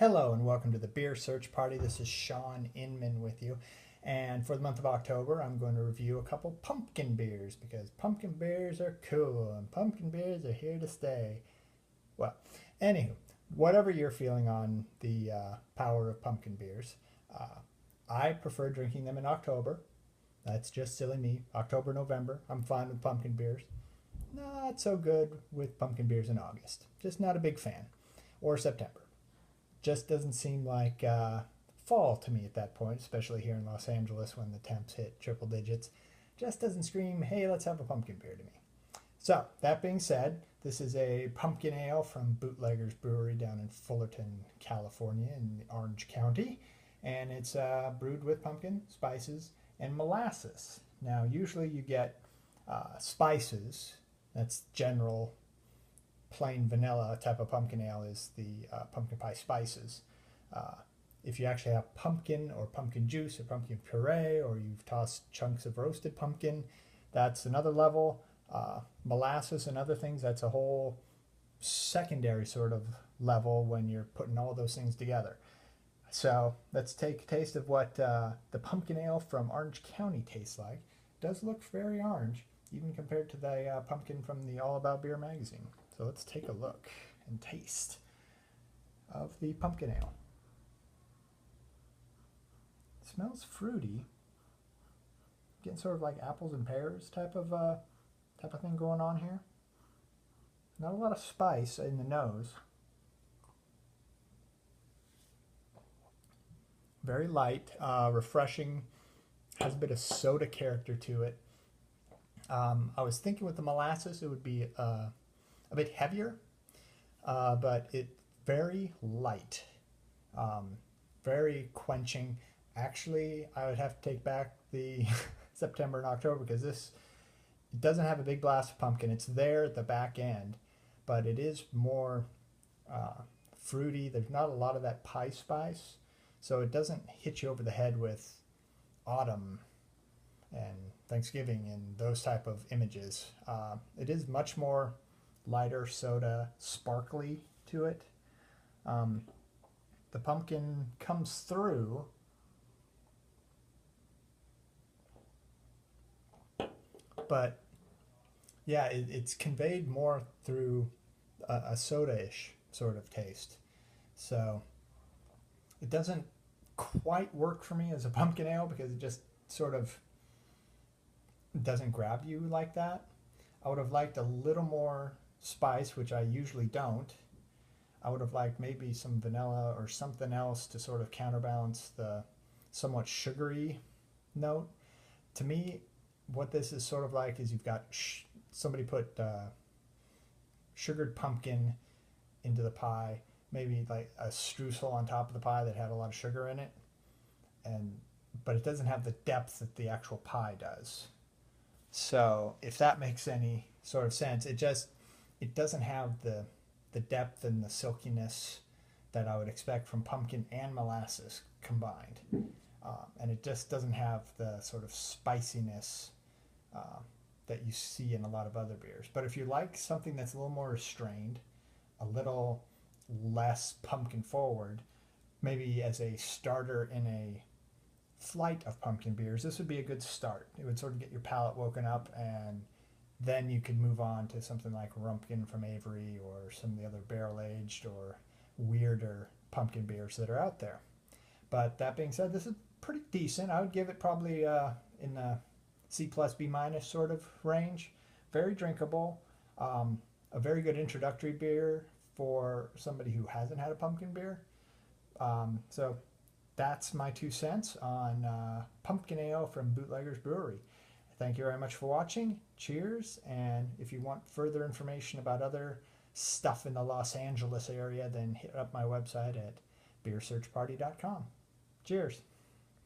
Hello and welcome to the Beer Search Party. This is Sean Inman with you. And for the month of October, I'm going to review a couple pumpkin beers because pumpkin beers are cool and pumpkin beers are here to stay. Well, anywho, whatever you're feeling on the power of pumpkin beers, I prefer drinking them in October. That's just silly me. October, November, I'm fine with pumpkin beers. Not so good with pumpkin beers in August. Just not a big fan. Or September. Just doesn't seem like fall to me at that point, especially here in Los Angeles when the temps hit triple digits. Just doesn't scream, hey, let's have a pumpkin beer to me. So, that being said, this is a pumpkin ale from Bootlegger's Brewery down in Fullerton, California in Orange County. And it's brewed with pumpkin, spices, and molasses. Now, usually you get spices. That's general plain vanilla type of pumpkin ale is the pumpkin pie spices. If you actually have pumpkin or pumpkin juice or pumpkin puree, or you've tossed chunks of roasted pumpkin, that's another level. Molasses and other things, that's a whole secondary sort of level when you're putting all those things together. So let's take a taste of what the pumpkin ale from Orange County tastes like. It does look very orange, even compared to the pumpkin from the All About Beer magazine. So let's take a look and taste of the pumpkin ale. It smells fruity. Getting sort of like apples and pears type of thing going on here. Not a lot of spice in the nose. Very light, refreshing, has a bit of soda character to it. I was thinking with the molasses it would be a bit heavier, but it's very light, very quenching. Actually, I would have to take back the September and October because it doesn't have a big blast of pumpkin. It's there at the back end, but it is more fruity. There's not a lot of that pie spice, so it doesn't hit you over the head with autumn and Thanksgiving and those type of images. It is much more lighter soda, sparkly to it. The pumpkin comes through, but yeah, it's conveyed more through a soda-ish sort of taste. So it doesn't quite work for me as a pumpkin ale because it just sort of doesn't grab you like that. I would have liked a little more spice, which I usually don't. I would have liked maybe some vanilla or something else to sort of counterbalance the somewhat sugary note. To me, what this is sort of like is you've got somebody put sugared pumpkin into the pie, maybe like a streusel on top of the pie that had a lot of sugar in it, but it doesn't have the depth that the actual pie does. So if that makes any sort of sense, it doesn't have the depth and the silkiness that I would expect from pumpkin and molasses combined. And it just doesn't have the sort of spiciness that you see in a lot of other beers. But if you like something that's a little more restrained, a little less pumpkin forward, maybe as a starter in a flight of pumpkin beers, this would be a good start. It would sort of get your palate woken up, and then you could move on to something like Rumpkin from Avery or some of the other barrel-aged or weirder pumpkin beers that are out there. But that being said, this is pretty decent. I would give it probably in the C plus B minus sort of range. Very drinkable. A very good introductory beer for somebody who hasn't had a pumpkin beer. So that's my 2 cents on pumpkin ale from Bootlegger's Brewery. Thank you very much for watching. Cheers. And if you want further information about other stuff in the Los Angeles area, then hit up my website at beersearchparty.com. Cheers.